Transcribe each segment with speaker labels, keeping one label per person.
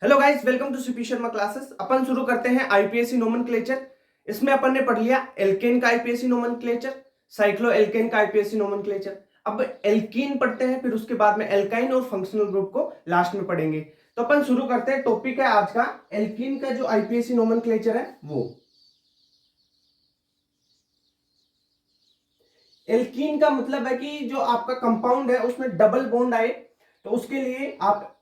Speaker 1: Hello guys, welcome to CP Sharma classes. अपन शुरू करते हैं आईपीएससी नोमेनक्लेचर। इसमें अपन ने पढ़ लिया एल्केन का आईपीएससी नोमेनक्लेचर, साइक्लो एल्केन का आईपीएससी नोमेनक्लेचर। अब एल्कीन पढ़ते हैं, फिर उसके बाद में एल्काइन और फंक्शनल ग्रुप को लास्ट में पढ़ेंगे। तो अपन शुरू करते हैं। टॉपिक है आज का एल्कीन का जो आईपीएससी नोमेनक्लेचर है वो। एल्कीन का मतलब है कि जो आपका कंपाउंड है उसमें डबल बॉन्ड आए, तो उसके लिए आप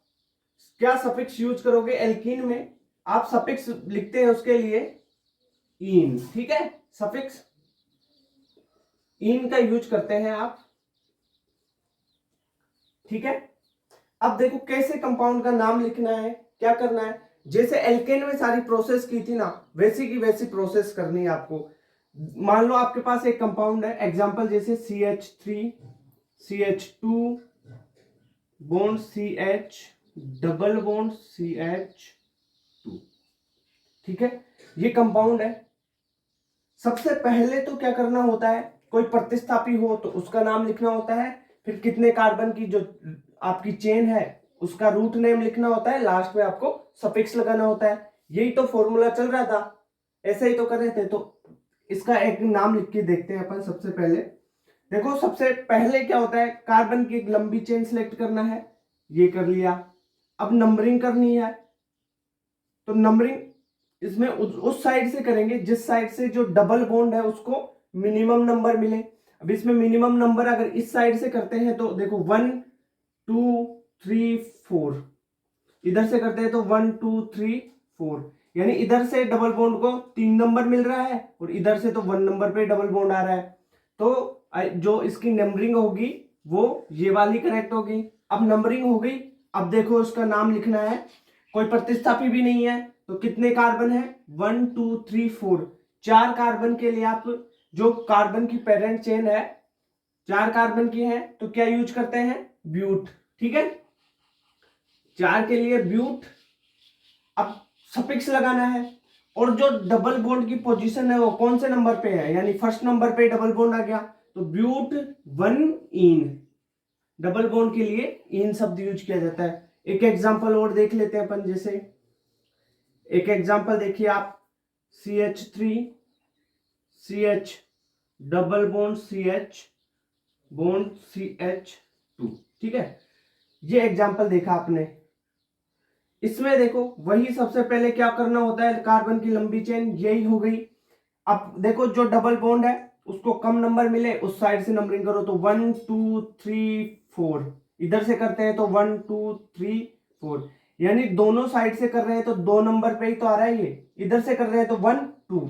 Speaker 1: क्या सफिक्स यूज करोगे। एल्कीन में आप सफिक्स लिखते हैं उसके लिए इन, ठीक है। सफिक्स इन का यूज करते हैं आप, ठीक है। अब देखो कैसे कंपाउंड का नाम लिखना है, क्या करना है। जैसे एल्केन में सारी प्रोसेस की थी ना, वैसी की वैसी प्रोसेस करनी है आपको। मान लो आपके पास एक कंपाउंड है, एग्जांपल जैसे CH3 CH2 bond CH double bond CH2, ठीक है। ये कंपाउंड है। सबसे पहले तो क्या करना होता है, कोई प्रतिस्थापी हो तो उसका नाम लिखना होता है, फिर कितने कार्बन की जो आपकी चेन है उसका रूट नेम लिखना होता है, लास्ट में आपको सफिक्स लगाना होता है। यही तो फॉर्मूला चल रहा था, ऐसे ही तो कर रहे थे। तो इसका एक नाम लिख के देखते हैं अपन। सबसे पहले देखो, सबसे पहले क्या होता है, कार्बन की एक लंबी चेन सिलेक्ट करना है, ये कर लिया। अब नंबरिंग करनी है, तो नंबरिंग इसमें उस साइड से करेंगे जिस साइड से जो डबल बॉन्ड है उसको मिनिमम नंबर मिले। अब इसमें मिनिमम नंबर अगर इस साइड से करते हैं तो देखो 1 2 3 4, इधर से करते हैं तो 1 2 3 4, यानी इधर से डबल बॉन्ड को 3 नंबर मिल रहा है और इधर से तो 1 नंबर पे डबल बॉन्ड आ रहा है। तो जो इसकी नंबरिंग होगी वो ये वाली करेक्ट होगी। अब नंबरिंग हो गई, अब देखो उसका नाम लिखना है। कोई प्रतिस्थापी भी नहीं है, तो कितने कार्बन है, 1 2 3 4। 4 कार्बन के लिए आप जो कार्बन की पेरेंट चेन है 4 कार्बन की है, तो क्या यूज करते हैं, ब्यूट, ठीक है। 4 के लिए ब्यूट। अब सफिक्स लगाना है, और जो डबल बॉन्ड की पोजीशन है वो कौन से नंबर पे है, यानी फर्स्ट नंबर पे डबल बॉन्ड आ गया, तो ब्यूट 1 इन। डबल बॉन्ड के लिए इन शब्द यूज किया जाता है। एक एग्जांपल और देख लेते हैं अपन। जैसे एक एग्जांपल देखिए आप, CH3 CH double bond CH bond CH2, ठीक है। ये एग्जांपल देखा आपने। इसमें देखो वही सबसे पहले क्या करना होता है, कार्बन की लंबी चेन यही हो गई। अब देखो जो डबल बॉन्ड है उसको कम नंबर मिले उस साइड से नंबरिंग करो, तो 1 2 3 4। इधर से करते हैं तो 1 2 3 4, यानी दोनों साइड से कर रहे हैं तो 2 नंबर पे ही तो आ रहा है ये। इधर से कर रहे हैं तो 1 2,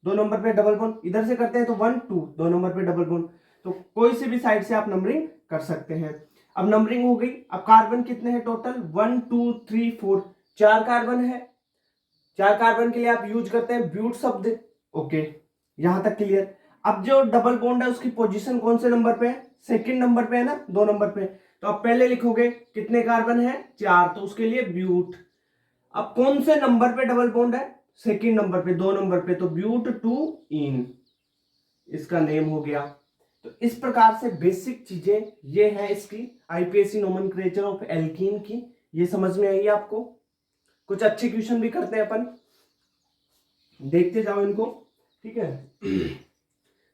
Speaker 1: 2 नंबर पे डबल बॉन्ड। इधर से करते हैं तो 1 2, 2 नंबर पे डबल बॉन्ड। तो कोई सी भी साइड से आप नंबरिंग कर सकते हैं। अब नंबरिंग हो गई। अब कार्बन कितने हैं टोटल, 1 2 3 4, 4 कार्बन है। 4 कार्बन के लिए आप यूज करते हैं ब्यूट शब्द, ओके, यहां तक क्लियर। अब जो डबल बॉन्ड है उसकी पोजीशन कौन से नंबर पे है, सेकंड नंबर पे है ना, 2 नंबर पे। तो आप पहले लिखोगे कितने कार्बन है, 4, तो उसके लिए ब्यूट। अब कौन से नंबर पे डबल बॉन्ड है, सेकंड नंबर पे, 2 नंबर पे, तो ब्यूट 2 इन, इसका नेम हो गया। तो इस प्रकार से बेसिक चीजें ये है इसकी आईपीएससी नोमेनक्लेचर ऑफ एल्कीन की। ये समझ में आई आपको। कुछ अच्छे क्वेश्चन भी करते हैं अपन, देखते जाओ इनको, ठीक है।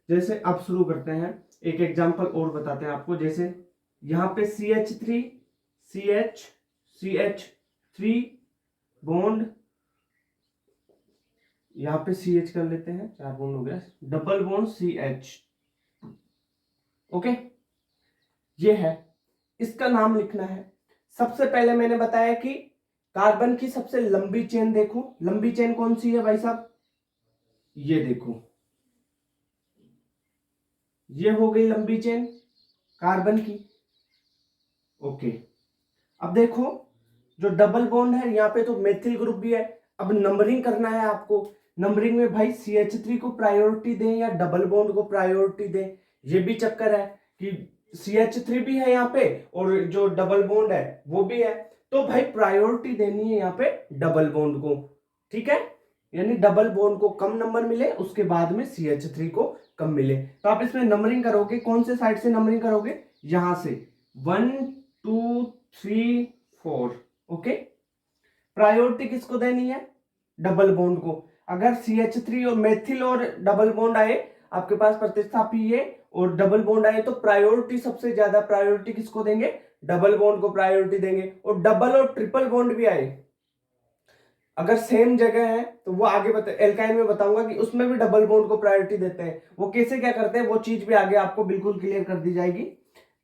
Speaker 1: जैसे अब शुरू करते हैं, एक एग्जांपल और बताते हैं आपको। जैसे यहां पे CH3 CH3 बॉन्ड, यहां पे CH कर लेते हैं, 4 बॉन्ड हो गया, डबल बॉन्ड CH, ओके। ये है, इसका नाम लिखना है। सबसे पहले मैंने बताया कि कार्बन की सबसे लंबी चेन देखो, लंबी चेन कौन सी है भाई साहब, ये देखो, ये हो गई लंबी चेन कार्बन की, ओके। अब देखो जो डबल बॉन्ड है यहाँ पे तो मेथिल ग्रुप भी है। अब नंबरिंग करना है आपको। नंबरिंग में भाई CH3 को प्रायोरिटी दें या डबल बॉन्ड को प्रायोरिटी दें, ये भी चक्कर है कि CH3 भी है यहाँ पे और जो डबल बॉन्ड है वो भी है, तो भाई प्रायोरिटी देनी है यहाँ पे डबल बॉन्ड को, ठीक है। यानी डबल बॉन्ड को कम नंबर मिले, उसके बाद में CH3 को कम मिले। तो आप इसमें नंबरिंग करोगे, कौन से साइड से नंबरिंग करोगे, यहां से 1 2 3 4, ओके। प्रायोरिटी किसको देनी है? डबल बॉन्ड को। अगर CH3 और मेथिल और डबल बॉन्ड आए आपके पास प्रतिस्थापी ये और डबल बॉन्ड आए तो प्रायोरिटी सबसे ज्यादा प्रायोरिटी किसको देंगे? डबल बॉन्ड को प्रायोरिटी देंगे। और डबल और ट्रिपल बॉन्ड भी आए अगर सेम जगह है तो वो आगे एल्काइन में बताऊंगा कि उसमें भी डबल बॉन्ड को प्रायोरिटी देते हैं। वो कैसे क्या करते हैं वो चीज भी आगे आपको बिल्कुल क्लियर कर दी जाएगी।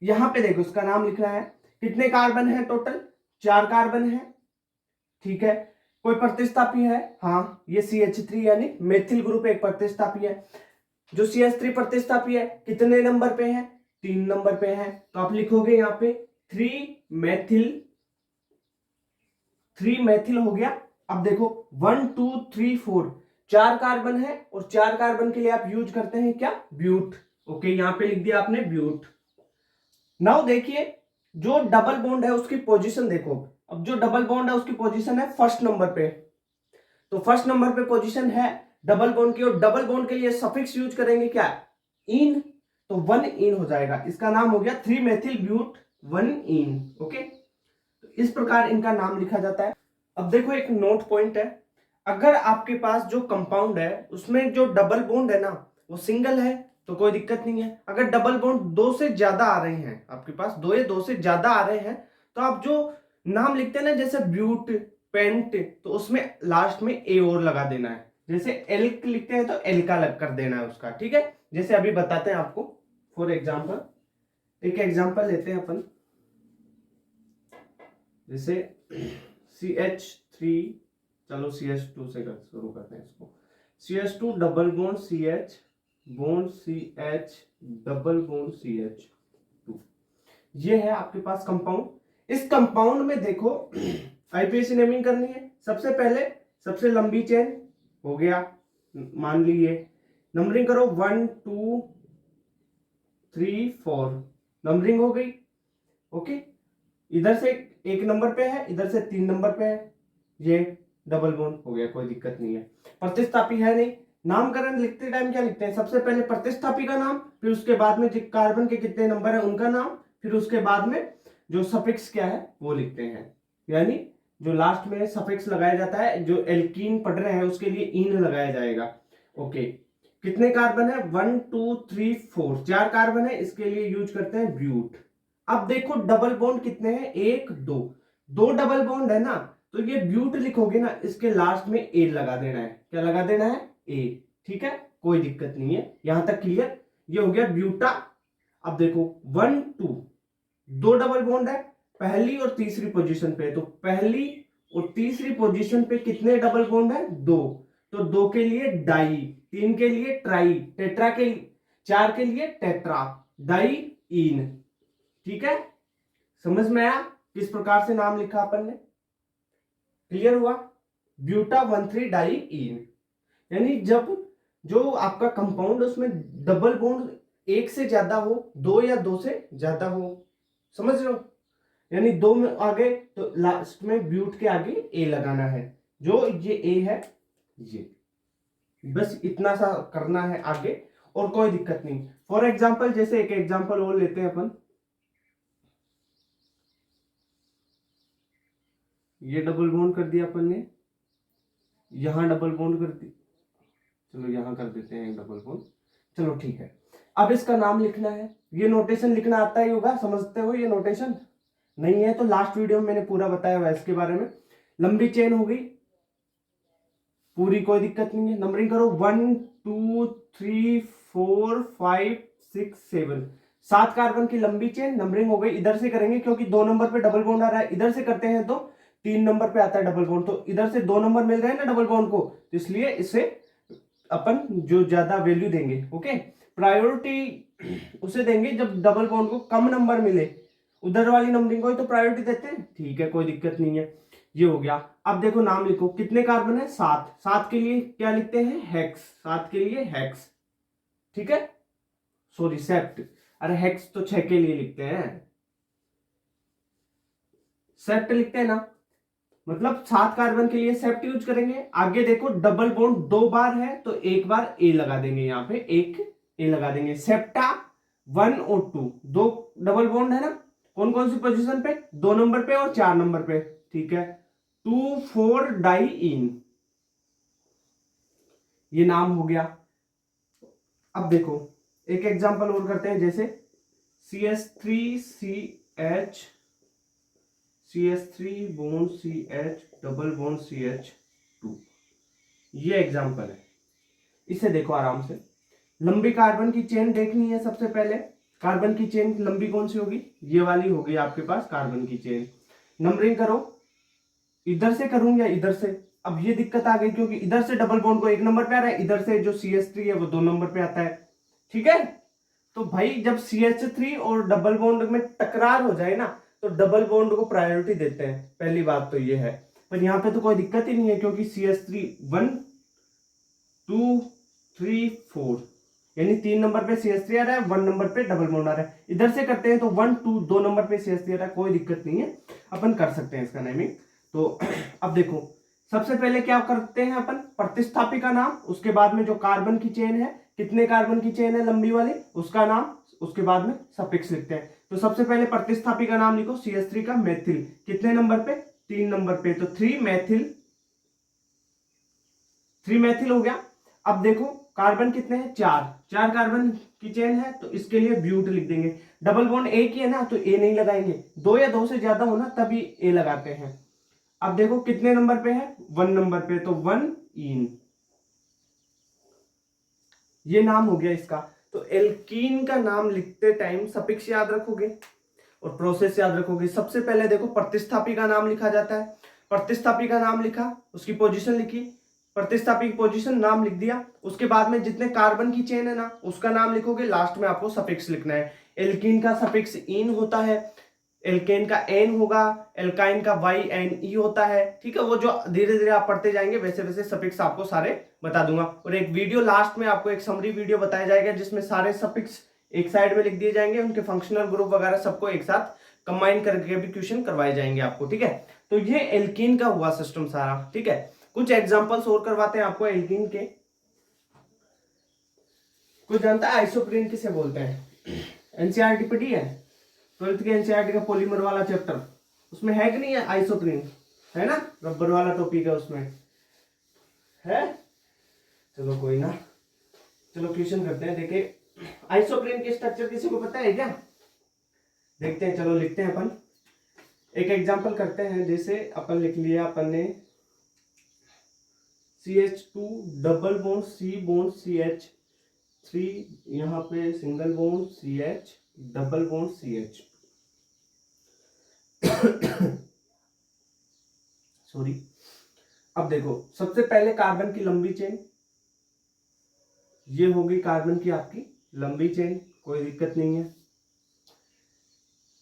Speaker 1: यहां पे देखो उसका नाम लिखना है। कितने कार्बन है टोटल? 4 कार्बन है, ठीक है। कोई प्रतिस्थापी है? हाँ, ये CH3 यानी मेथिल ग्रुप एक प्रतिस्थापी है। जो CH3 प्रतिस्थापी है कितने नंबर पे है? 3 नंबर पे है। तो आप लिखोगे यहाँ पे 3 मेथिल हो गया। अब देखो 1 2 3 4 4 कार्बन है और 4 कार्बन के लिए आप यूज करते हैं क्या? ब्यूट। ओके, यहां पे लिख दिया आपने ब्यूट। नाउ देखिए जो डबल बॉन्ड है उसकी पोजीशन देखो। अब जो डबल बॉन्ड है उसकी पोजीशन है फर्स्ट नंबर पे। तो फर्स्ट नंबर पे पोजीशन है डबल बॉन्ड की और डबल बॉन्ड के लिए सफिक्स यूज करेंगे क्या? इन। तो 1 इन हो जाएगा। इसका नाम हो गया 3 मेथिल ब्यूट 1 इन। ओके, तो इस प्रकार इनका नाम लिखा जाता है। अब देखो एक नोट पॉइंट है। अगर आपके पास जो कंपाउंड है उसमें जो डबल बॉन्ड है ना वो सिंगल है तो कोई दिक्कत नहीं है। अगर डबल बॉन्ड 2 से ज्यादा आ रहे हैं आपके पास, 2 या 2 से ज्यादा आ रहे हैं तो आप जो नाम लिखते हैं ना जैसे ब्यूट, पेंट, तो उसमें लास्ट में ए और लगा देना है। जैसे एल्क लिखते हैं तो एल्का लग कर देना है उसका, ठीक है। जैसे अभी बताते हैं आपको। फॉर एग्जाम्पल एक एग्जाम्पल लेते हैं अपन। जैसे CH3, चलो CH2 से शुरू करते हैं इसको। CH2 double bond CH bond CH double bond CH2, ये है आपके पास कंपाउंड। इस कंपाउंड में देखो IPAC नेमिंग करनी है। सबसे पहले सबसे लंबी चेन हो गया, मान लीजिए नंबरिंग करो 1 2 3 4, नंबरिंग हो गई। ओके, इधर से 1 नंबर पे है, इधर से 3 नंबर पे है, ये डबल बॉन्ड हो गया, कोई दिक्कत नहीं है। प्रतिस्थापी है नहीं। नामकरण लिखते टाइम क्या लिखते हैं? सबसे पहले प्रतिस्थापी का नाम, फिर उसके बाद में कार्बन के कितने नंबर है उनका नाम, फिर उसके बाद में जो सफिक्स क्या है वो लिखते हैं। यानी जो लास्ट में सफिक्स लगाया जाता है, जो एल्कीन पढ़ रहे हैं उसके लिए इन लगाया जाएगा। ओके, कितने कार्बन है? 1 2 3 4, 4 कार्बन है, इसके लिए यूज करते हैं ब्यूट। अब देखो डबल बॉन्ड कितने हैं? 1 2, 2 डबल बॉन्ड है ना, तो ये ब्यूट लिखोगे ना, इसके लास्ट में ए लगा देना है। क्या लगा देना है? ए, ठीक है, कोई दिक्कत नहीं है। यहां तक क्लियर? ये हो गया ब्यूटा। अब देखो 1 2, 2 डबल बॉन्ड है पहली और तीसरी पोजीशन पे, तो पहली और तीसरी पोजीशन पे कितने डबल बॉन्ड है? 2। तो 2 के लिए डाई, 3 के लिए ट्राई, टेट्रा के 4 के लिए टेट्रा, डाई इन, ठीक है। समझ में आया किस प्रकार से नाम लिखा अपन ने? क्लियर हुआ? ब्यूटा 1,3 डाई इन। यानी जब जो आपका कंपाउंड उसमें डबल बॉन्ड 1 से ज्यादा हो, 2 या 2 से ज्यादा हो, समझ रहे हो? यानी 2 में आगे तो लास्ट में ब्यूट के आगे ए लगाना है। जो ये ए है, ये बस इतना सा करना है आगे, और कोई दिक्कत नहीं। फॉर एग्जाम्पल जैसे एक एग्जाम्पल और लेते हैं अपन। ये डबल बॉन्ड कर दिया अपन ने, यहां डबल बॉन्ड कर दी, चलो यहां कर देते हैं डबल बॉन्ड, चलो ठीक है। अब इसका नाम लिखना है। ये नोटेशन लिखना आता ही होगा, समझते हो ये नोटेशन? नहीं है तो लास्ट वीडियो में मैंने पूरा बताया हुआ है इसके बारे में। लंबी चेन हो गई पूरी, कोई दिक्कत नहीं है। नंबरिंग करो 1 2 3 4 5 6 7, 7 कार्बन की लंबी चेन नंबरिंग हो गई। इधर से करेंगे क्योंकि 2 नंबर पे डबल बॉन्ड आ रहा है, इधर से करते हैं तो 3 नंबर पे आता है डबल बॉन्ड, तो इधर से 2 नंबर मिल रहे हैं ना डबल बॉन्ड को, तो इसलिए इसे अपन जो ज्यादा वैल्यू देंगे। ओके, प्रायोरिटी उसे देंगे जब डबल बॉन्ड को कम नंबर मिले, उधर वाली नंबरिंग को ही तो प्रायोरिटी देते हैं, ठीक है, कोई दिक्कत नहीं है। ये हो गया। अब देखो नाम लिखो, कितने कार्बन है? 7। 7 के लिए क्या लिखते हैं? हेक्स। 7 के लिए हेक्स, ठीक है, सॉरी सेप्ट, अरे हेक्स तो 6 के लिए लिखते हैं, सेप्ट लिखते हैं ना, मतलब 7 कार्बन के लिए सेप्ट यूज करेंगे। आगे देखो डबल बॉन्ड 2 बार है तो 1 बार ए लगा देंगे, यहाँ पे 1 ए लगा देंगे। सेप्टा 1 और 2, 2 डबल बॉन्ड है ना, कौन कौन सी पोजीशन पे? 2 नंबर पे और 4 नंबर पे, ठीक है। 2,4 डाइईन, ये नाम हो गया। अब देखो एक एग्जांपल और करते हैं, जैसे CH3CH, CH3 bond CH double bond CH2, ये एग्जांपल है। इसे देखो आराम से, लंबी कार्बन की चेन देखनी है। सबसे पहले कार्बन की चेन लंबी कौन सी होगी, ये वाली होगी आपके पास कार्बन की चेन। नंबरिंग करो, इधर से करूं या इधर से। अब ये दिक्कत आ गई क्योंकि इधर से डबल बॉन्ड को 1 नंबर पे आ रहा है, इधर से जो CH3 है वो 2 नंबर पे आता है। ठीक है, तो भाई जब CH3 और डबल बॉन्ड में टकरार हो जाए ना, तो डबल बॉन्ड को प्रायोरिटी देते हैं, पहली बात तो ये है। पर यहाँ पे तो कोई दिक्कत ही नहीं है, क्योंकि CH3 1 2 3 4, यानी 3 नंबर पे CH3 आ रहा है, 1 नंबर पे डबल बॉन्ड आ रहा है। इधर से करते हैं तो 1 2 2 नंबर पे CH3 आ रहा है, कोई दिक्कत नहीं है, अपन कर सकते हैं इसका नेमिंग। तो अब देखो सबसे पहले क्या करते हैं अपन, प्रतिस्थापी का नाम, उसके बाद में जो कार्बन की चेन है, कितने कार्बन की चेन है लंबी वाली, उसका नाम, उसके बाद में सफिक्स लिखते हैं। तो सबसे पहले प्रतिस्थापी का नाम लिखो, CH3 का मेथिल, कितने नंबर पे, 3 नंबर पे, तो 3 मेथिल, 3 मेथिल हो गया। अब देखो कार्बन कितने हैं, 4 4 कार्बन की चेन है, तो इसके लिए ब्यूट लिख देंगे। डबल बॉन्ड एक ही है ना, तो ए नहीं लगाएंगे, 2 या 2 से ज्यादा हो ना तभी ए लगाते हैं। अब देखो कितने नंबर पे है, 1 नंबर पे, तो 1 इन, ये नाम हो गया इसका। तो एल्कीन का नाम लिखते टाइम सफिक्स याद रखोगे और प्रोसेस याद रखोगे। सबसे पहले देखो प्रतिस्थापी का नाम लिखा जाता है, प्रतिस्थापी का नाम लिखा, उसकी पोजीशन लिखी, प्रतिस्थापी की पोजीशन नाम लिख दिया, उसके बाद में जितने कार्बन की चेन है ना उसका नाम लिखोगे, लास्ट में आपको सफिक्स लिखना है। एल्कीन का सफिक्स इन होता है, एल्केन का एन होगा, एल्काइन का YNE होता है। ठीक है, वो जो धीरे धीरे आप पढ़ते जाएंगे वैसे वैसे सफिक्स आपको सारे बता दूंगा। और एक वीडियो लास्ट में आपको एक समरी वीडियो बताया जाएगा जिसमें सारे सफिक्स एक साइड में लिख दिए जाएंगे, उनके फंक्शनल ग्रुप वगैरह सबको एक साथ कंबाइन करके भी क्वेश्चन करवाए जाएंगे आपको। ठीक है, तो ये एल्कीन का हुआ सिस्टम सारा। ठीक है, कुछ एग्जाम्पल्स और करवाते हैं आपको एल्कीन के। कुछ जानता है आइसोप्रीन किसे बोलते हैं, एनसीईआरटी पढ़ी है, 12th के एनसीईआरटी का पॉलीमर वाला चैप्टर, उसमें है कि नहीं है आइसोप्रीन, है ना, रबर वाला टॉपिक है उसमें, है। चलो कोई ना, चलो क्वेश्चन करते हैं। देखिए आइसोप्रीन के स्ट्रक्चर किसी को पता है क्या, देखते हैं, चलो लिखते हैं अपन। एक एग्जांपल करते हैं, जैसे अपन लिख लिया अपन ने CH2 double bond C bond CH3, यहाँ पे single bond CH double bond CH, sorry. अब देखो सबसे पहले कार्बन की लंबी चेन, ये होगी कार्बन की आपकी लंबी चेन, कोई दिक्कत नहीं है।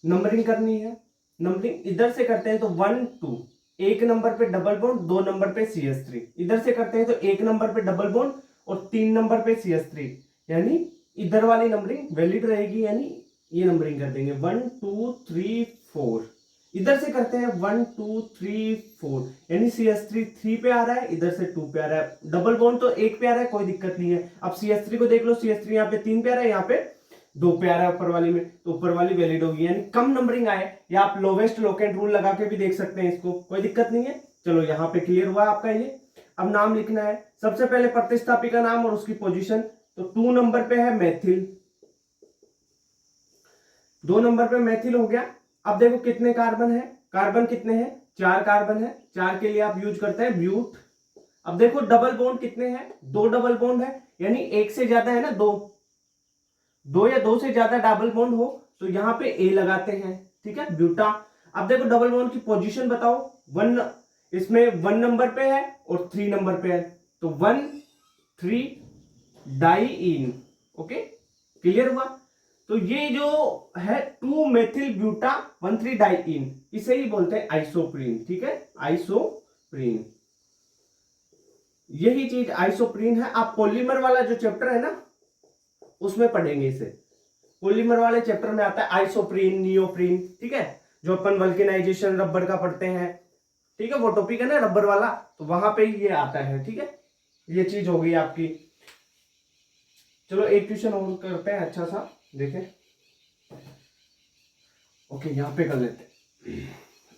Speaker 1: नंबरिंग करनी है, नंबरिंग इधर से करते हैं तो 1 2, 1 नंबर पे डबल बॉन्ड, 2 नंबर पे CH3, इधर से करते हैं तो 1 नंबर पे डबल बॉन्ड और 3 नंबर पे CH3, यानी इधर वाली नंबरिंग वैलिड रहेगी, यानी ये नंबरिंग कर देंगे 1 2 3 4। इधर से करते हैं 1 2 3 4, यानी CH3 3 पे आ रहा है, इधर से 2 पे आ रहा है, डबल बॉन्ड तो 1 पे आ रहा है, कोई दिक्कत नहीं है। अब CH3 को देख लो, CH3 यहाँ पे 3 पे आ रहा है, यहाँ पे 2 पे आ रहा है ऊपर वाली में, तो ऊपर वाली वैलिड होगी, यानी कम नंबरिंग आए, या आप लोवेस्ट लोकेंट रूल लगा के भी देख सकते हैं इसको, कोई दिक्कत नहीं है। चलो यहाँ पे क्लियर हुआ आपका ये। अब नाम लिखना है, सबसे पहले प्रतिस्थापी का नाम और उसकी पोजीशन, तो 2 नंबर पे है मेथिल, 2 नंबर पे मेथिल हो गया। अब देखो कितने कार्बन है, कार्बन कितने हैं, 4 कार्बन है, 4 के लिए आप यूज करते हैं ब्यूट। अब देखो डबल बॉन्ड कितने हैं, 2 डबल बॉन्ड है, यानी एक से ज्यादा है ना, 2 या 2 से ज्यादा डबल बॉन्ड हो तो यहाँ पे ए लगाते हैं। ठीक है, ब्यूटा। अब देखो डबल बॉन्ड की पोजीशन बताओ, 1, इसमें 1 नंबर पे है और 3 नंबर पे है, तो 1 3 डाइईन। ओके, क्लियर हुआ। तो ये जो है 2 मेथिल ब्यूटा 1 3 डाइईन, इसे ही बोलते हैं आइसोप्रीन। ठीक है, आइसोप्रीन, यही चीज आइसोप्रीन है। आप पॉलीमर वाला जो चैप्टर है ना उसमें पढ़ेंगे इसे, पॉलीमर वाले चैप्टर में आता है आइसोप्रीन, नियोप्रीन। ठीक है, जो अपन वल्केनाइजेशन रबर का पढ़ते हैं, ठीक है, वो टॉपिक है ना रबर वाला, तो वहां पे ही ये आता है। ठीक है, ये चीज हो गई आपकी। चलो एक क्वेश्चन और करते हैं अच्छा सा, देखें। ओके, यहां पे कर लेते हैं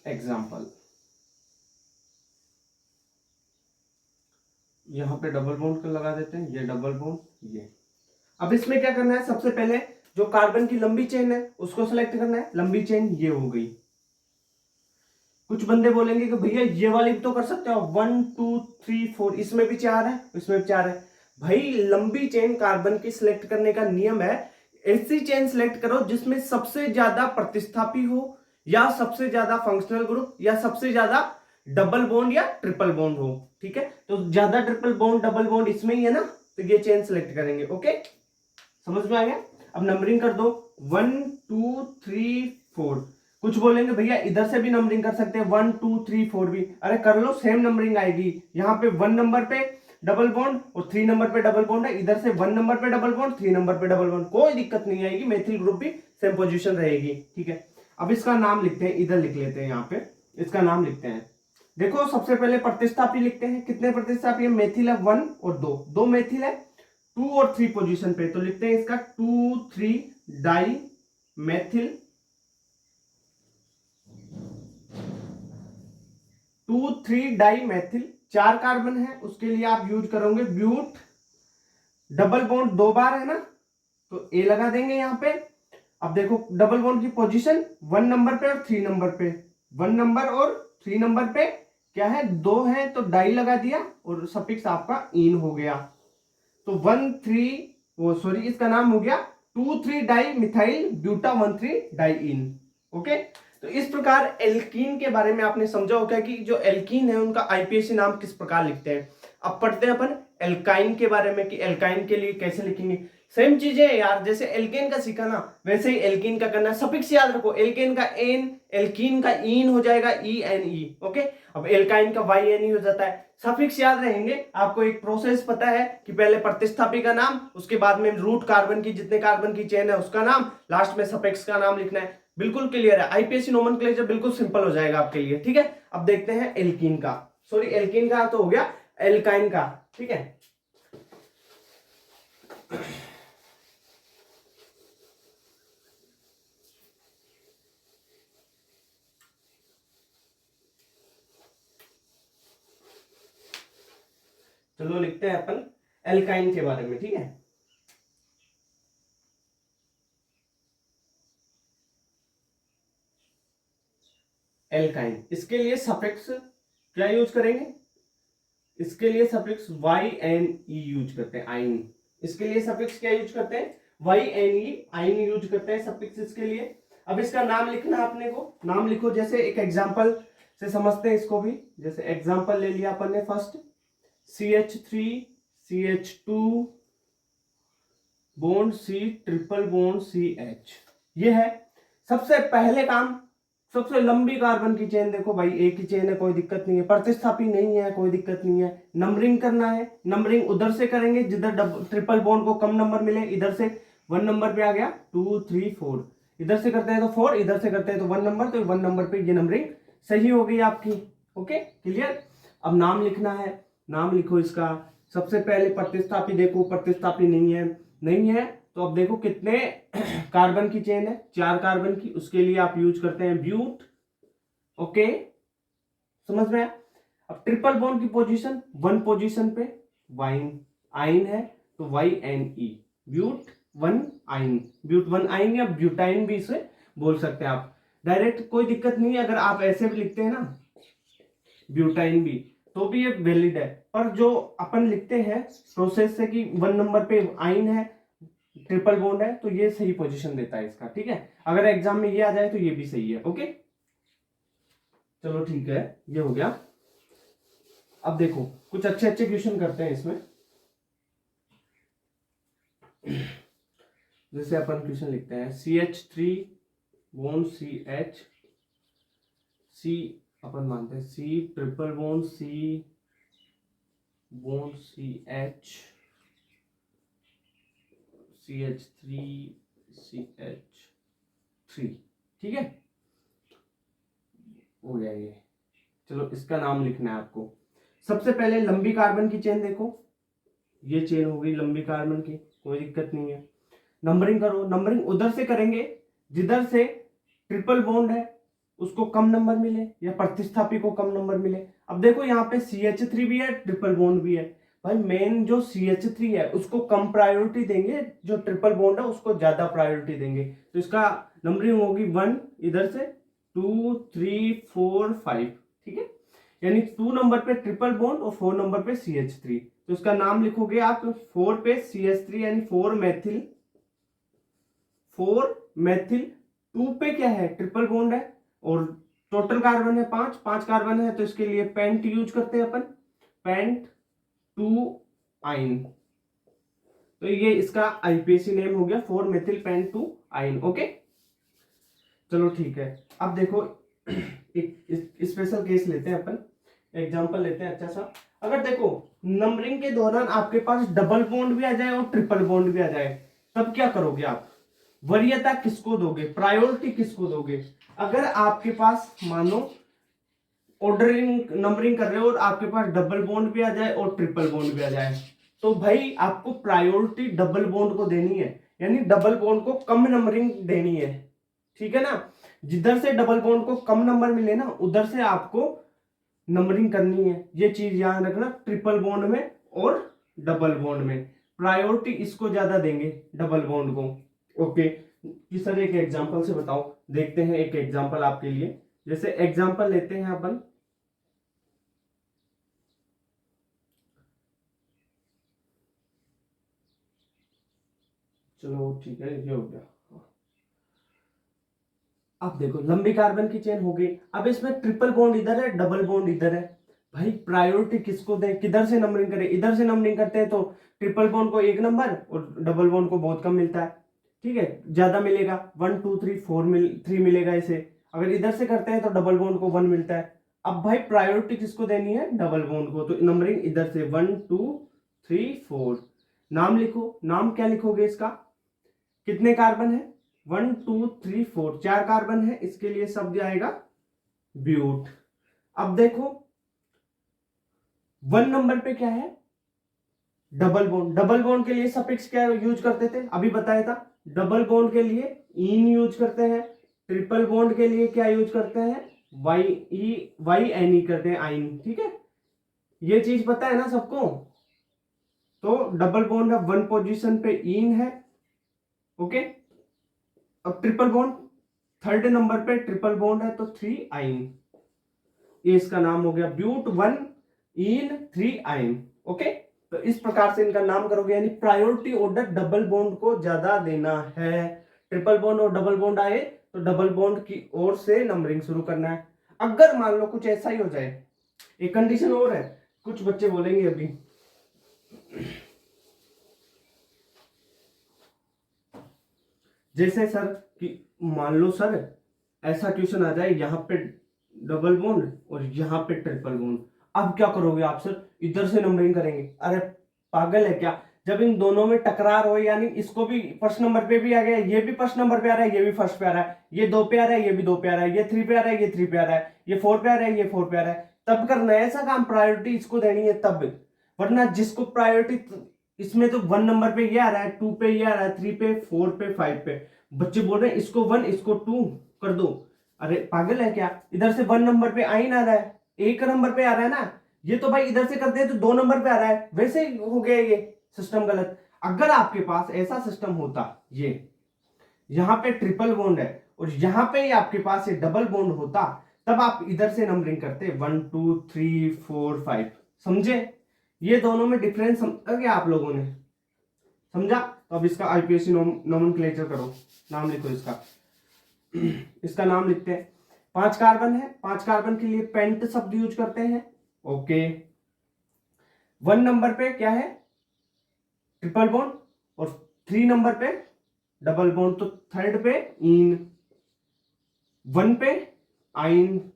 Speaker 1: एग्जाम्पल। यहाँ पे डबल बॉन्ड लगा देते हैं, ये डबल बॉन्ड ये। अब इसमें क्या करना है, सबसे पहले जो कार्बन की लंबी चेन है उसको सेलेक्ट करना है। लंबी चेन ये हो गई। कुछ बंदे बोलेंगे कि भैया ये वाली भी तो कर सकते हो, 1 2 3 4, इसमें भी 4 है, इसमें भी 4 है। भाई लंबी चेन कार्बन की सिलेक्ट करने का नियम है, ऐसी चेन सिलेक्ट करो जिसमें सबसे ज्यादा प्रतिस्थापी हो, या सबसे ज्यादा फंक्शनल ग्रुप, या सबसे ज्यादा डबल बॉन्ड या ट्रिपल बॉन्ड हो। ठीक है, तो ज्यादा ट्रिपल बॉन्ड डबल बॉन्ड इसमें ही है ना, तो ये चेन सिलेक्ट करेंगे। ओके, समझ में आ गया। अब नंबरिंग कर दो 1 2 3 4। कुछ बोलेंगे भैया इधर से भी नंबरिंग कर सकते हैं, 1 2 3 4 भी। अरे कर लो, सेम नंबरिंग आएगी। यहाँ पे 1 नंबर पे डबल बॉन्ड और 3 नंबर पे डबल बॉन्ड है, इधर से 1 नंबर पे डबल बॉन्ड, 3 नंबर पे डबल बॉन्ड, कोई दिक्कत नहीं आएगी। मेथिल ग्रुप भी सेम पोजीशन रहेगी। ठीक है, अब इसका नाम लिखते हैं, इधर लिख लेते हैं, यहाँ पे इसका नाम लिखते हैं। देखो सबसे पहले प्रतिस्थापी लिखते हैं। कितने प्रतिस्थापी है? मेथिल है 1 और 2, 2 मेथिल है 2 और 3 पोजीशन पे, तो लिखते हैं इसका 2 3 di methyl, 2 3 di methyl. 4 carbon है, उसके लिए आप यूज करोगे ब्यूट। डबल बॉन्ड 2 बार है ना, तो ए लगा देंगे यहाँ पे। अब देखो डबल बॉन्ड की पोजीशन 1 नंबर पे और 3 नंबर पे, 1 नंबर और 3 नंबर पे क्या है, 2 है, तो डाई लगा दिया और सफिक्स आपका इन हो गया। तो 1 3 वो सॉरी, इसका नाम हो गया 2 3 डाई मिथाइल ब्यूटा 1 3 डाई इन। ओके, तो इस प्रकार एल्कीन के बारे में आपने समझा होगा कि जो एल्कीन है उनका आईपीएसी नाम किस प्रकार लिखते हैं। अब पढ़ते हैं अपन एल्काइन के बारे में कि एल्काइन के लिए कैसे लिखेंगे। सेम चीजें है यार, जैसे एल्केन का सीखा ना वैसे ही एल्कीन का करना है। सफिक्स याद रखो, एल्केन का एन, एल्कीन का इन हो जाएगा ई एन ई। ओके, अब एल्काइन का वाई एन ई हो जाता है। सफिक्स याद रहेंगे। आपको एक प्रोसेस पता है कि पहले प्रतिस्थापी का नाम, उसके बाद में रूट कार्बन की जितने कार्बन की चेन है उसका नाम, लास्ट में सफिक्स का नाम लिखना है। बिल्कुल क्लियर है। आईपीएससी नोमेनक्लेचर बिल्कुल सिंपल हो जाएगा आपके लिए। ठीक है, अब देखते हैं एल्कीन का, सॉरी एल्कीन का तो हो गया, एल्काइन का। ठीक है, चलो लिखते हैं अपन एल्काइन के बारे में। ठीक है, एल्काइन, इसके लिए सफिक्स क्या यूज करेंगे? इसके लिए suffix Y N E use करते हैं, आइन। इसके लिए सफिक्स क्या यूज करते हैं? वाई एन ई, आइन यूज करते हैं सफिक्स इसके लिए। अब इसका नाम लिखना है अपने को, नाम लिखो। जैसे एक एग्जांपल से समझते हैं इसको भी। जैसे एग्जांपल ले लिया अपन ने, first CH3 CH2 bond C triple bond CH, ये है सबसे पहले काम। सबसे लंबी कार्बन की चेन देखो भाई, एक ही चेन है, कोई दिक्कत नहीं है। प्रतिस्थापी नहीं है, कोई दिक्कत नहीं है। नंबरिंग करना है, नंबरिंग उधर से करेंगे जिधर ट्रिपल बॉन्ड को कम नंबर मिले। इधर से 1 नंबर पे आ गया 2 3 4, इधर से करते हैं तो 4, इधर से करते हैं तो 1 नंबर, तो 1 नंबर पे ये नंबरिंग सही हो गई आपकी। Okay, clear. अब नाम लिखना है, नाम लिखो इसका। सबसे पहले प्रतिस्थापी देखो, प्रतिस्थापी नहीं है, नहीं है तो अब देखो कितने कार्बन की चेन है, 4 कार्बन की, उसके लिए आप यूज करते हैं ब्यूट। ओके, समझ में आया। अब ट्रिपल बॉन्ड की पोजीशन 1 पोजीशन पे वाइन आइन है, तो वाई एन ई, ब्यूट 1 आइन, ब्यूट 1 आइन या ब्यूटाइन भी इसे बोल सकते हैं आप। डायरेक्ट कोई दिक्कत नहीं है, अगर आप ऐसे भी लिखते हैं ना ब्यूटाइन भी, तो भी ये वैलिड है। पर जो अपन लिखते हैं प्रोसेस से कि 1 नंबर पे आइन है, ट्रिपल बॉन्ड है, तो ये सही पोजीशन देता है इसका। ठीक है, अगर एग्जाम में ये आ जाए तो ये भी सही है। ओके, चलो ठीक है, ये हो गया। अब देखो कुछ अच्छे अच्छे क्वेश्चन करते हैं इसमें। जैसे अपन क्वेश्चन लिखते हैं CH3 बॉन्ड CH, C अपन मानते हैं C triple bond C bond CH, CH3 CH3। ठीक है, हो गया ये। चलो इसका नाम लिखना है आपको। सबसे पहले लंबी कार्बन की चेन देखो, ये चेन हो गई लंबी कार्बन की, कोई दिक्कत नहीं है। नंबरिंग करो, नंबरिंग उधर से करेंगे जिधर से ट्रिपल बॉन्ड है उसको कम नंबर मिले या प्रतिस्थापी को कम नंबर मिले। अब देखो यहाँ पे CH3 भी है, ट्रिपल बॉन्ड भी है, भाई मेन जो CH3 है उसको कम प्रायोरिटी देंगे, जो ट्रिपल बॉन्ड है उसको ज्यादा प्रायोरिटी देंगे। तो इसका नंबरिंग होगी 1 इधर से, 2 3 4 5, ठीक है। यानी 2 नंबर पे ट्रिपल बॉन्ड और 4 नंबर पे CH3। तो इसका नाम लिखोगे आप 4 पे CH3 यानी 4 मेथिल, 2 पे क्या है ट्रिपल बॉन्ड है और टोटल कार्बन है 5 कार्बन है, तो इसके लिए पेंट यूज करते हैं अपन, पेंट 2 आइन। तो ये इसका IUPAC नेम हो गया 4 मेथिल पेंट 2 आइन। ओके चलो ठीक है। अब देखो एक स्पेशल केस लेते हैं अपन, एग्जांपल लेते हैं अच्छा सा। अगर देखो नंबरिंग के दौरान आपके पास डबल बॉन्ड भी आ जाए और ट्रिपल बॉन्ड भी आ जाए, तब क्या करोगे आप? वरीयता किसको दोगे, प्रायोरिटी किसको दोगे? अगर आपके पास मानो ऑर्डरिंग नंबरिंग कर रहे हो और आपके पास डबल बॉन्ड भी आ जाए और ट्रिपल बॉन्ड भी आ जाए, तो भाई आपको प्रायोरिटी डबल बॉन्ड को देनी है, यानी डबल बॉन्ड को कम नंबरिंग देनी है, ठीक है ना। जिधर से डबल बॉन्ड को कम नंबर मिले ना उधर से आपको नंबरिंग करनी है। ये चीज याद रखना, ट्रिपल बॉन्ड में और डबल बॉन्ड में प्रायोरिटी इसको ज्यादा देंगे, डबल बॉन्ड को। ओके किस तरह के एग्जांपल से बताओ, देखते हैं एक एग्जांपल आपके लिए। जैसे एग्जांपल लेते हैं अपन, चलो ठीक है ये हो गया। अब देखो लंबी कार्बन की चेन हो गई, अब इसमें ट्रिपल बॉन्ड इधर है डबल बॉन्ड इधर है, भाई प्रायोरिटी किसको दें, किधर से नंबरिंग करें? इधर से नंबरिंग करते हैं तो ट्रिपल बॉन्ड को 1 नंबर और डबल बॉन्ड को बहुत कम मिलता है, ठीक है, ज्यादा मिलेगा 1 2 3 4 3 मिलेगा इसे। अगर इधर से करते हैं तो डबल बॉन्ड को 1 मिलता है। अब भाई प्रायोरिटी किसको देनी है? डबल बॉन्ड को। तो नंबरिंग इधर से 1 2 3 4। नाम लिखो, नाम क्या लिखोगे इसका? कितने कार्बन है? 1 2 3 4, 4 कार्बन है, इसके लिए शब्द आएगा ब्यूट। अब देखो 1 नंबर पे क्या है? Double bond. डबल बॉन्ड के लिए सफिक्स क्या यूज करते थे, अभी बताया था। डबल बॉन्ड के लिए इन यूज करते हैं, ट्रिपल बॉन्ड के लिए क्या यूज करते हैं? वाई एन ई करते हैं, आइन, ठीक है। ये चीज पता है ना सबको। तो डबल बॉन्ड है 1 पोजीशन पे इन है, ओके। अब ट्रिपल बॉन्ड 3rd नंबर पे ट्रिपल बॉन्ड है तो 3 आइन, ये इसका नाम हो गया ब्यूट 1 इन 3 आइन। ओके तो इस प्रकार से इनका नाम करोगे, यानी प्रायोरिटी ऑर्डर डबल बॉन्ड को ज्यादा देना है। ट्रिपल बॉन्ड और डबल बॉन्ड आए तो डबल बॉन्ड की ओर से नंबरिंग शुरू करना है। अगर मान लो कुछ ऐसा ही हो जाए, एक कंडीशन और है, कुछ बच्चे बोलेंगे अभी, जैसे सर कि मान लो सर ऐसा क्वेश्चन आ जाए, यहाँ पे डबल बॉन्ड और यहाँ पे ट्रिपल बॉन्ड, अब क्या करोगे आप? सर इधर से नंबरिंग करेंगे। अरे पागल है क्या? जब इन दोनों में टकरार हो, यानी इसको भी फर्स्ट नंबर पे भी आ गया, ये भी फर्स्ट नंबर पे आ रहा है, ये भी फर्स्ट पे आ रहा है, ये 2 पे आ रहा है, ये भी 2 पे आ रहा है, ये 3 पे आ रहा है, ये 3 पे आ रहा है, ये 4 पे आ रहा है, ये 4 पे आ रहा है, तब करना है ऐसा काम, प्रायोरिटी इसको देनी है तब। वरना जिसको प्रायोरिटी, इसमें तो 1 नंबर पे ये आ रहा है, 2 पे ये आ रहा है, 3 पे 4 पे 5 पे, बच्चे बोल रहे हैं इसको 1 इसको 2 कर दो। अरे पागल है क्या? इधर से 1 नंबर पे आइन आ रहा है, 1 नंबर पे आ रहा है ना, ये तो भाई इधर से करते हैं तो 2 नंबर पे आ रहा है, वैसे ही हो गया ये सिस्टम गलत। अगर आपके पास ऐसा सिस्टम होता, ये यहाँ पे ट्रिपल बॉन्ड है और यहाँ पे ही आपके पास ये डबल बॉन्ड होता, तब आप इधर से नंबरिंग करते 1 2 3 4 5। समझे? ये दोनों में डिफरेंस समझ गया आप लोगों ने? समझा? तो अब इसका IUPAC नोमेनक्लेचर करो, नाम लिखो इसका। इसका नाम लिखते हैं, 5 कार्बन है, 5 कार्बन के लिए पेंट शब्द यूज करते हैं, ओके। 1 नंबर पे क्या है? ट्रिपल बॉन्ड और 3 नंबर पे डबल बॉन्ड, तो 3rd पे इन, 1 पे आइन।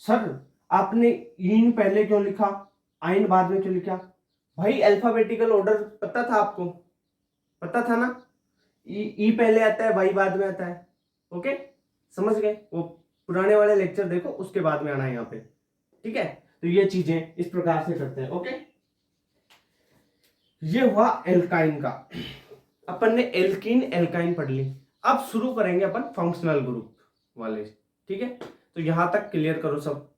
Speaker 1: सर आपने इन पहले क्यों लिखा, आइन बाद में क्यों लिखा? भाई अल्फाबेटिकल ऑर्डर पता था आपको? पता था ना, ई पहले आता है, वाई बाद में आता है, ओके समझ गए? वो पुराने वाले लेक्चर देखो, उसके बाद में आना है यहाँ पे, ठीक है। तो ये चीजें इस प्रकार से करते हैं, ओके। ये हुआ एल्काइन का, अपन ने एल्कीन एल्काइन पढ़ ली। अब शुरू करेंगे अपन फंक्शनल ग्रुप वाले, ठीक है। तो यहां तक क्लियर करो सब।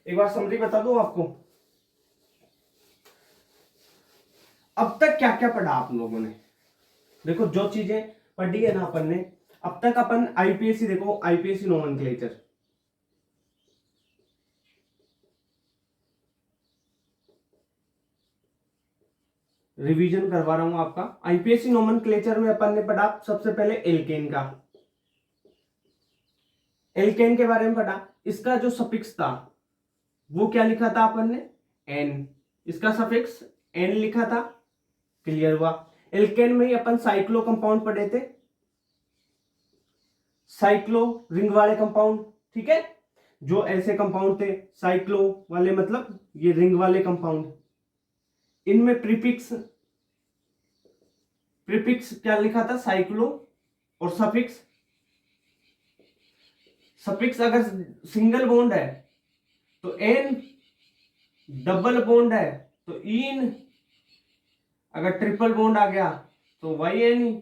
Speaker 1: एक बार समरी बता दूं आपको, अब तक क्या क्या पढ़ा आप लोगों ने? देखो जो चीजें पढ़ी है ना अपन ने अब तक, अपन आईपीएससी, देखो आईपीएससी नोमेनक्लेचर, रिवीजन करवा रहा हूं आपका। आईपीएससी नोमेनक्लेचर में अपन ने पढ़ा सबसे पहले एल्केन का, एल्केन के बारे में पढ़ा। इसका जो सफिक्स था वो क्या लिखा था अपन ने? एन। इसका सफिक्स एन लिखा था। क्लियर हुआ? एल्केन में ही अपन साइक्लो कंपाउंड पढ़े थे, साइक्लो रिंग वाले कंपाउंड, ठीक है। जो ऐसे कंपाउंड थे साइक्लो वाले, मतलब ये रिंग वाले कंपाउंड, इनमें प्रीफिक्स, प्रीफिक्स क्या लिखा था? साइक्लो। और सफिक्स, सफिक्स अगर सिंगल बॉन्ड है तो एन, डबल बॉन्ड है तो इन, अगर ट्रिपल बॉन्ड आ गया तो वाई एन ही।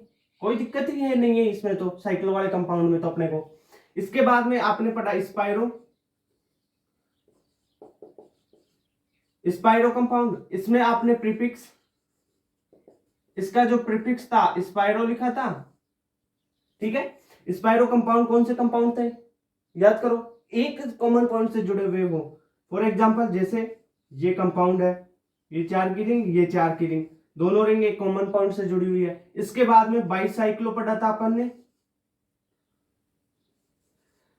Speaker 1: कोई दिक्कत ही है नहीं है इसमें तो, साइक्लो वाले कंपाउंड में तो अपने को। इसके बाद में आपने पढ़ा स्पाइरो, स्पाइरो कंपाउंड। इसमें आपने प्रीफिक्स, इसका जो प्रीफिक्स था स्पाइरो लिखा था, ठीक है। स्पाइरो कंपाउंड कौन से कंपाउंड थे? याद करो, एक कॉमन पॉइंट से जुड़े हुए हो। फॉर एग्जांपल जैसे ये कंपाउंड है, ये 4 की रिंग, ये 4 की रिंग, दोनों रिंग एक कॉमन पॉइंट से जुड़ी हुई है। इसके बाद में बाईसाइक्लो पढ़ा था अपन ने।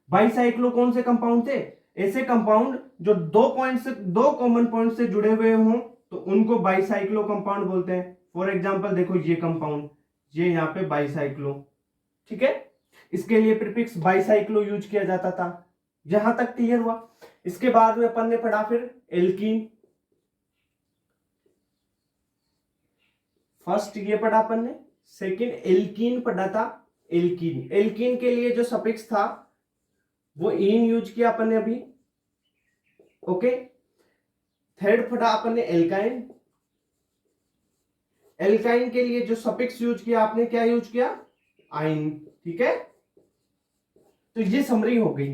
Speaker 1: बाईसाइक्लो कौन से कंपाउंड थे? ऐसे कंपाउंड जो 2 पॉइंट से, 2 कॉमन पॉइंट से जुड़े हुए हों तो उनको बाईसाइक्लो कंपाउंड बोलते हैं। फॉर एग्जांपल देखो ये कंपाउंड, ये यहाँ पे बाईसाइक्लो, ठीक है। इसके लिए प्रीफिक्स बाईसाइक्लो यूज किया जाता था। यहां तक क्लियर हुआ? इसके बाद में अपन ने पढ़ा फिर एल्कीन। फर्स्ट ये पढ़ा अपन ने, सेकंड एल्कीन पढ़ा था। एल्कीन, एल्कीन के लिए जो सफिक्स था वो इन यूज किया अपन ने अभी, ओके। थर्ड पढ़ा अपन ने एल्काइन, एल्काइन के लिए जो सफिक्स यूज किया आपने, क्या यूज किया? आइन, ठीक है। तो ये समरी हो गई,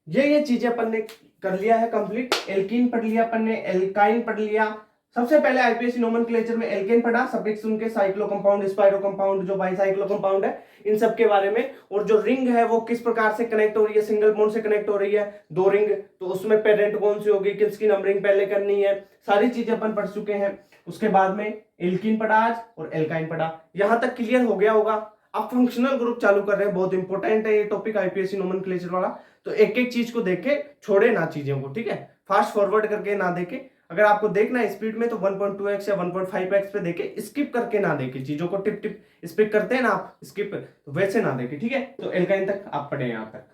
Speaker 1: ये चीजें अपन ने कर लिया है कंप्लीट। एल्कीन पढ़ लिया अपन ने, एल्काइन पढ़ लिया। सबसे पहले आईपीएससी नोमेनक्लेचर में एल्केन पढ़ा, सफिक्स उनके साइक्लो कंपाउंड, स्पाइरो कंपाउंड, जो बाईसाइक्लो कंपाउंड है, इन सब के बारे में। और जो रिंग है वो किस प्रकार से कनेक्ट हो रही है, सिंगल बॉन्ड से कनेक्ट हो रही है, 2 रिंग, तो उसमें पेरेंट कौन सी होगी, किसकी नंबरिंग पहले करनी है, सारी चीजें अपन पढ़ चुके हैं। उसके बाद में एल्कीन पढ़ा आज और एल्काइन पढ़ा। यहां तक क्लियर हो गया होगा। अब फंक्शनल ग्रुप चालू कर रहे हैं, बहुत इंपॉर्टेंट है ये टॉपिक आईपीएससी नोमेनक्लेचर वाला। तो एक एक चीज को देखे, छोड़े ना चीजों को, ठीक है। फास्ट फॉरवर्ड करके ना देखे। अगर आपको देखना है स्पीड में तो 1.2x या 1.5x पे देखे, स्किप करके ना देखे चीजों को। टिप टिप स्किप करते हैं ना आप, स्किप, तो वैसे ना देखे, ठीक है। तो एल्काइन तक आप पढ़े यहां तक।